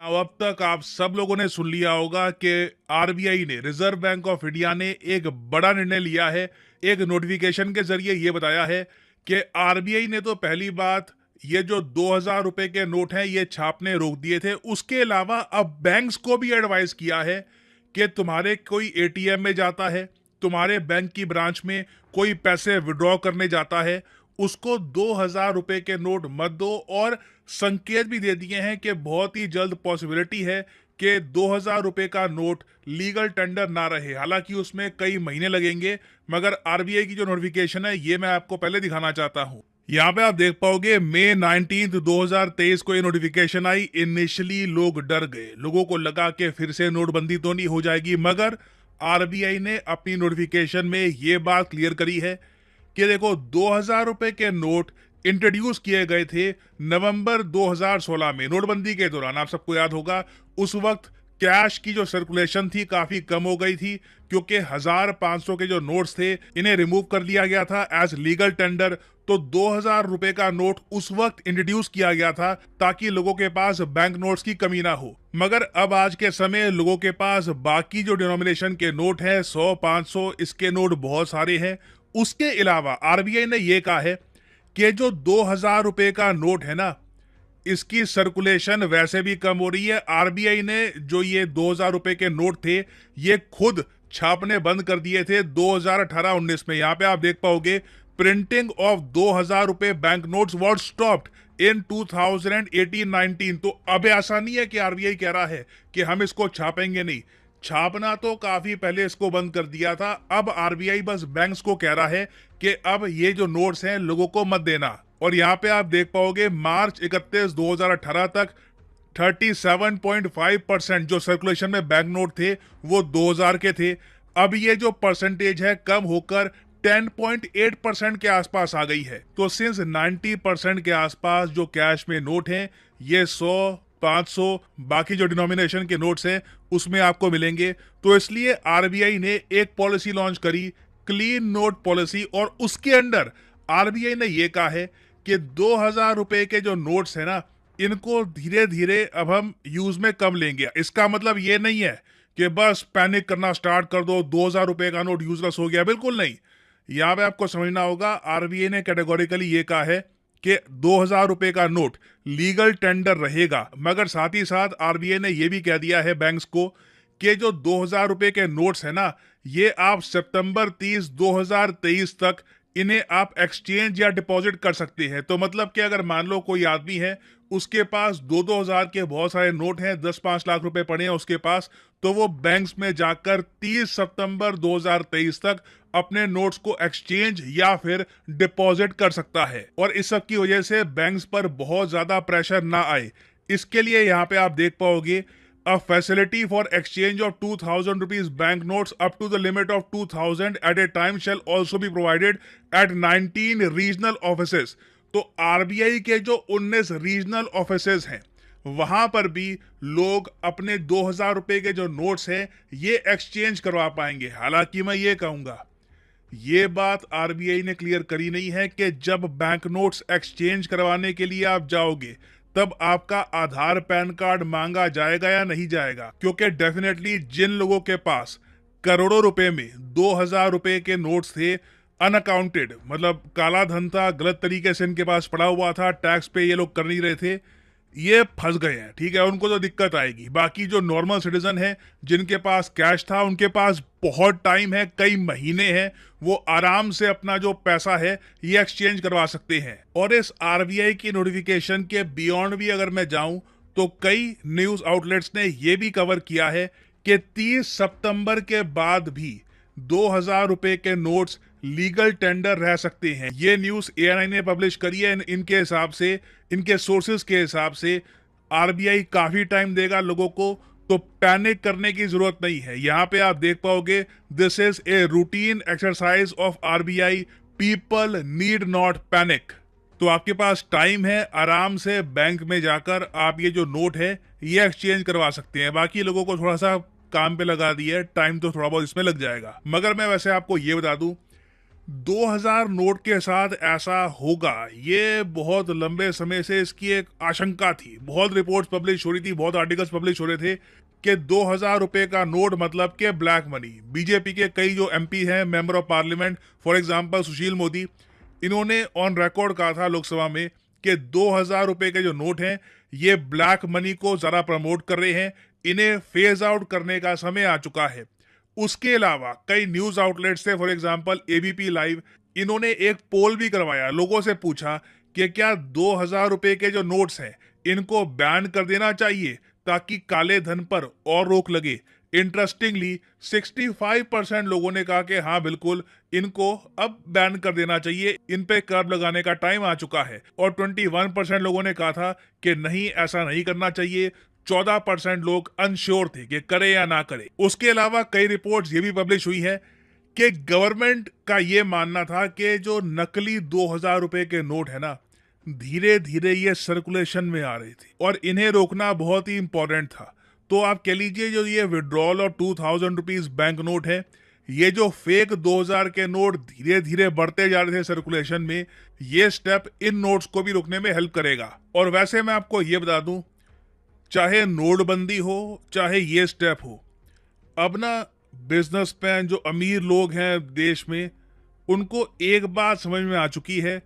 अब तक आप सब लोगों ने सुन लिया होगा कि आरबीआई ने, रिजर्व बैंक ऑफ इंडिया ने एक बड़ा निर्णय लिया है। एक नोटिफिकेशन के जरिए ये बताया है कि आरबीआई ने तो पहली बात, ये जो 2000 रुपए के नोट हैं ये छापने रोक दिए थे। उसके अलावा अब बैंक्स को भी एडवाइस किया है कि तुम्हारे कोई एटीएम में जाता है, तुम्हारे बैंक की ब्रांच में कोई पैसे विड्रॉ करने जाता है, उसको 2000 रुपए के नोट मत दो। और संकेत भी दे दिए हैं कि बहुत ही जल्द पॉसिबिलिटी है कि 2000 रुपए का नोट लीगल टेंडर ना रहे। हालांकि उसमें कई महीने लगेंगे, मगर आरबीआई की जो नोटिफिकेशन है ये मैं आपको पहले दिखाना चाहता हूं। यहाँ पे आप देख पाओगे मई 19 2023 को ये नोटिफिकेशन आई। इनिशियली लोग डर गए, लोगों को लगा कि फिर से नोटबंदी तो नहीं हो जाएगी, मगर आरबीआई ने अपनी नोटिफिकेशन में ये बात क्लियर करी है कि देखो, 2000 रुपए के नोट इंट्रोड्यूस किए गए थे नवंबर 2016 में, नोटबंदी के दौरान। आप सबको याद होगा उस वक्त कैश की जो सर्कुलेशन थी काफी कम हो गई थी, क्योंकि 1500 के जो नोट्स थे इन्हें रिमूव कर लिया गया था एज लीगल टेंडर। तो 2000 रुपए का नोट उस वक्त इंट्रोड्यूस किया गया था ताकि लोगों के पास बैंक नोट्स की कमी ना हो। मगर अब आज के समय लोगों के पास बाकी जो डिनोमिनेशन के नोट है, 100, 500, इसके नोट बहुत सारे हैं। उसके अलावा आरबीआई ने यह कहा है कि जो 2000 रुपए का नोट है ना, इसकी सर्कुलेशन वैसे भी कम हो रही है। आरबीआई ने जो ये 2000 रुपए के नोट थे ये खुद छापने बंद कर दिए थे 2018-19 में। यहां पे आप देख पाओगे प्रिंटिंग ऑफ 2000 रुपए bank notes was stopped in 2018-19। तो अब ऐसा नहीं है कि आरबीआई कह रहा है कि हम इसको छापेंगे नहीं, छापना तो काफी पहले इसको बंद कर दिया था। अब आरबीआई बस बैंक्स को कह रहा है कि अब ये जो नोट्स हैं लोगों को मत देना। और यहाँ पे आप देख पाओगे मार्च 31 2018 तक 37.5% जो सर्कुलेशन में बैंक नोट थे वो 2000 के थे। अब ये जो परसेंटेज है कम होकर 10.8% के आसपास आ गई है। तो सिंस 90% के आसपास जो कैश में नोट हैं ये 100, 500 बाकी जो डिनोमिनेशन के नोट्स हैं उसमें आपको मिलेंगे। तो इसलिए आरबीआई ने एक पॉलिसी लॉन्च करी, क्लीन नोट पॉलिसी, और उसके अंडर आरबीआई ने यह कहा है कि 2000 रुपए के जो नोट्स है ना, इनको धीरे धीरे अब हम यूज में कम लेंगे। इसका मतलब ये नहीं है कि बस पैनिक करना स्टार्ट कर दो, 2000 रुपए का नोट यूजलेस हो गया, बिल्कुल नहीं। यहां पे आपको समझना होगा आरबीआई ने कैटेगोरिकली ये कहा है कि 2000 रुपए का नोट लीगल टेंडर रहेगा, मगर साथ ही साथ आरबीआई ने यह भी कह दिया है बैंक्स को कि जो 2000 रुपए के नोट्स है ना, ये आप सितंबर 30 2023 तक इन्हें आप एक्सचेंज या डिपॉजिट कर सकते हैं। तो मतलब कि अगर मान लो कोई आदमी है, उसके पास 2-2 हजार के बहुत सारे नोट हैं, 10-5 लाख रुपए पड़े हैं उसके पास, तो वो बैंक्स में जाकर 30 सितंबर 2023 तक अपने नोट्स को एक्सचेंज या फिर डिपॉजिट कर सकता है। और इस सब की वजह से बैंक्स पर बहुत ज्यादा प्रेशर ना आए, इसके लिए यहाँ पे आप देख पाओगे a facility for exchange of 2000 rupees bank notes up to the limit of 2000 at a time shall also be provided at 19 regional offices। तो आरबीआई के जो 19 रीजनल ऑफिसेज हैं वहां पर भी लोग अपने 2000 रुपए के जो नोट्स हैं ये एक्सचेंज करवा पाएंगे। हालांकि मैं ये कहूंगा, ये बात आरबीआई ने क्लियर करी नहीं है कि जब बैंक नोट्स एक्सचेंज करवाने के लिए आप जाओगे तब आपका आधार पैन कार्ड मांगा जाएगा या नहीं जाएगा, क्योंकि डेफिनेटली जिन लोगों के पास करोड़ों रुपए में 2000 रुपए के नोट्स थे अनअकाउंटेड, मतलब काला धन था, गलत तरीके से इनके पास पड़ा हुआ था, टैक्स पे ये लोग कर नहीं रहे थे, ये फंस गए हैं। ठीक है, उनको तो दिक्कत आएगी। बाकी जो नॉर्मल सिटीजन है जिनके पास कैश था, उनके पास बहुत टाइम है, कई महीने हैं, वो आराम से अपना जो पैसा है ये एक्सचेंज करवा सकते हैं। और इस आरबीआई की नोटिफिकेशन के बियॉन्ड भी अगर मैं जाऊं तो कई न्यूज आउटलेट्स ने यह भी कवर किया है कि 30 सितंबर के बाद भी 2000 रुपए के नोट्स लीगल टेंडर रह सकते हैं। ये न्यूज एएनआई ने पब्लिश करी है। इनके हिसाब से, इनके सोर्सेज के हिसाब से आरबीआई काफी टाइम देगा लोगों को, तो पैनिक करने की जरूरत नहीं है। यहां पे आप देख पाओगे this is a routine exercise of RBI, people need not panic. तो आपके पास टाइम है, आराम से बैंक में जाकर आप ये जो नोट है ये एक्सचेंज करवा सकते हैं। बाकी लोगों को थोड़ा सा काम पे लगा दिया है, टाइम तो थोड़ा बहुत इसमें लग जाएगा। मगर मैं वैसे आपको ये बता दूं, 2000 नोट के साथ ऐसा होगा, ये बहुत लंबे समय से इसकी एक आशंका थी। बहुत रिपोर्ट्स पब्लिश हो रही थी, बहुत आर्टिकल्स पब्लिश हो रहे थे कि 2000 रुपए का नोट मतलब के ब्लैक मनी। बीजेपी के कई जो एमपी हैं, member of parliament, for example Sushil Modi, इन्होंने ऑन रिकॉर्ड कहा था लोकसभा में कि 2000 रुपए के जो नोट हैं ये ब्लैक मनी को ज़्यादा प्रमोट कर रहे हैं, इन्हें फेज आउट करने का समय आ चुका है। उसके अलावा कई न्यूज आउटलेट्स से, फॉर एग्जांपल एबीपी लाइव, इन्होंने एक पोल भी करवाया, लोगों से पूछा कि क्या 2000 रुपए के जो नोट्स हैं इनको बैन कर देना चाहिए ताकि काले धन पर और रोक लगे। इंटरेस्टिंगली 65% लोगों ने कहा कि हाँ बिल्कुल, इनको अब बैन कर देना चाहिए, इन पे कर्ब लगाने का टाइम आ चुका है। और 21% लोगों ने कहा था कि नहीं, ऐसा नहीं करना चाहिए। 14% लोग अनश्योर थे कि करे या ना करे। उसके अलावा कई रिपोर्ट्स ये भी पब्लिश हुई है कि गवर्नमेंट का ये मानना था कि जो नकली 2000 रुपए के नोट है ना, धीरे धीरे ये सर्कुलेशन में आ रहे थे और इन्हें रोकना बहुत ही इंपॉर्टेंट था। तो आप कह लीजिए जो ये विड्रॉल और 2000 रुपीज बैंक नोट है, ये जो फेक 2000 के नोट धीरे धीरे बढ़ते जा रहे थे सर्कुलेशन में, ये स्टेप इन नोट्स को भी रोकने में हेल्प करेगा। और वैसे मैं आपको ये बता दूं, चाहे नोटबंदी हो चाहे ये स्टेप हो, अब ना बिजनेसमैन जो अमीर लोग हैं देश में, उनको एक बात समझ में आ चुकी है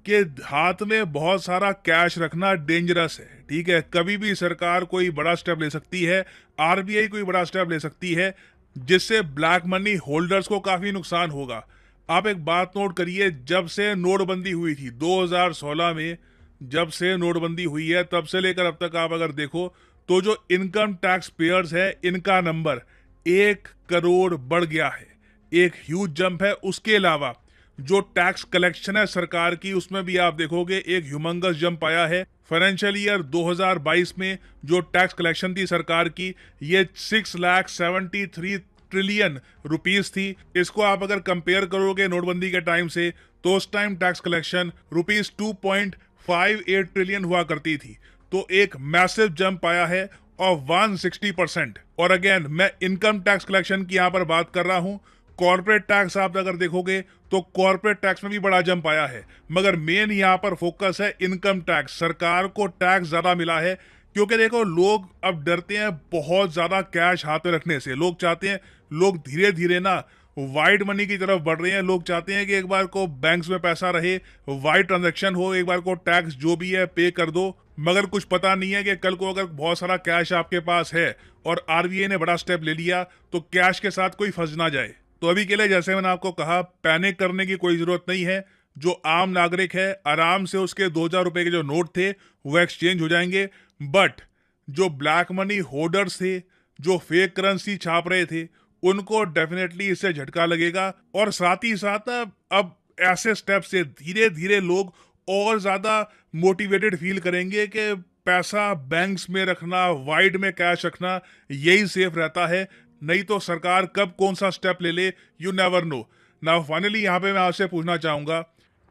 कि हाथ में बहुत सारा कैश रखना डेंजरस है। ठीक है, कभी भी सरकार कोई बड़ा स्टेप ले सकती है, आरबीआई कोई बड़ा स्टेप ले सकती है, जिससे ब्लैक मनी होल्डर्स को काफी नुकसान होगा। आप एक बात नोट करिए, जब से नोटबंदी हुई थी 2016 में, जब से नोटबंदी हुई है तब से लेकर अब तक आप अगर देखो तो जो इनकम टैक्स पेयर्स है इनका नंबर 1 करोड़ बढ़ गया है, एक ह्यूज जंप है। उसके अलावा जो टैक्स कलेक्शन है सरकार की, उसमें भी आप देखोगे एक ह्यूमंगस जंप आया है। फाइनेंशियल ईयर 2022 में जो टैक्स कलेक्शन थी सरकार की, ये 6,73 ट्रिलियन रुपीस थी। इसको आप अगर कंपेयर करोगे नोटबंदी के टाइम से, तो उस time tax collection rupees 2.58 trillion हुआ करती थी। तो एक मैसिव जंप आया है ऑफ 160%। और अगेन मैं इनकम टैक्स कलेक्शन की यहां पर बात कर रहा हूं। कॉर्पोरेट टैक्स आप अगर देखोगे तो कॉर्पोरेट टैक्स में भी बड़ा जंप आया है, मगर मेन यहां पर फोकस है इनकम टैक्स। सरकार को टैक्स ज्यादा मिला है क्योंकि देखो लोग अब डरते हैं बहुत ज्यादा कैश हाथ में रखने से। लोग चाहते हैं, लोग धीरे धीरे ना वाइट मनी की तरफ बढ़ रहे हैं। लोग चाहते हैं कि एक बार को बैंक्स में पैसा रहे, वाइट ट्रांजैक्शन हो, एक बार को टैक्स जो भी है पे कर दो। मगर कुछ पता नहीं है कि कल को अगर बहुत सारा कैश आपके पास है और आरबीआई ने बड़ा स्टेप ले लिया तो कैश के साथ कोई फंस ना जाए। तो अभी के लिए जैसे मैंने आपको कहा, पैनिक करने की कोई जरूरत नहीं है। जो आम नागरिक है आराम से उसके 2000 रुपए के जो नोट थे वो एक्सचेंज हो जाएंगे। बट जो ब्लैक मनी होल्डर्स थे, जो फेक करेंसी छाप रहे थे, उनको डेफिनेटली इससे झटका लगेगा। और साथ ही साथ अब ऐसे स्टेप से धीरे धीरे लोग और ज्यादा मोटिवेटेड फील करेंगे कि पैसा बैंक्स में रखना, वाइड में कैश रखना, यही सेफ रहता है। नहीं तो सरकार कब कौन सा स्टेप ले ले, you never know. Now finally यहाँ पे मैं आपसे पूछना चाहूंगा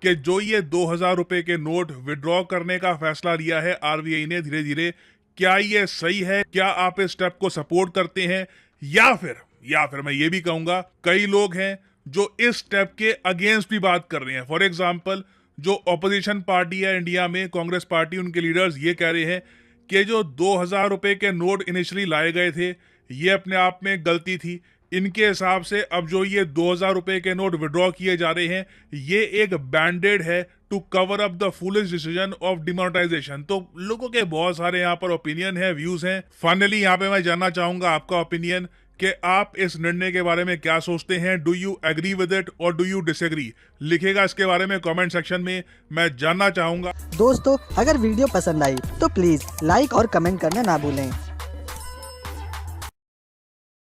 कि जो ये 2000 रुपए के नोट विड्रॉ करने का फैसला लिया है आरबीआई ने धीरे धीरे, क्या ये सही है? क्या आप इस स्टेप को सपोर्ट करते हैं? या फिर मैं ये भी कहूंगा, कई लोग हैं जो इस स्टेप के अगेंस्ट भी बात कर रहे हैं। फॉर एग्जाम्पल जो ऑपोजिशन पार्टी है इंडिया में, कांग्रेस पार्टी, उनके लीडर्स ये कह रहे हैं कि जो 2000 रुपए के नोट इनिशियली लाए गए थे ये अपने आप में गलती थी। इनके हिसाब से अब जो ये 2000 रुपए के नोट विड्रॉ किए जा रहे हैं, ये एक बैंडेड है to cover up the foolish decision of demonetisation. तो लोगों के बहुत सारे यहाँ पर ओपिनियन है, व्यूज हैं। फाइनली यहाँ पे मैं जानना चाहूंगा आपका ओपिनियन कि आप इस निर्णय के बारे में क्या सोचते हैं। Do you agree with it और डू यू डिसएग्री? लिखेगा इसके बारे में कमेंट सेक्शन में, मैं जानना चाहूंगा। दोस्तों अगर वीडियो पसंद आई तो प्लीज लाइक और कमेंट करना ना भूलें।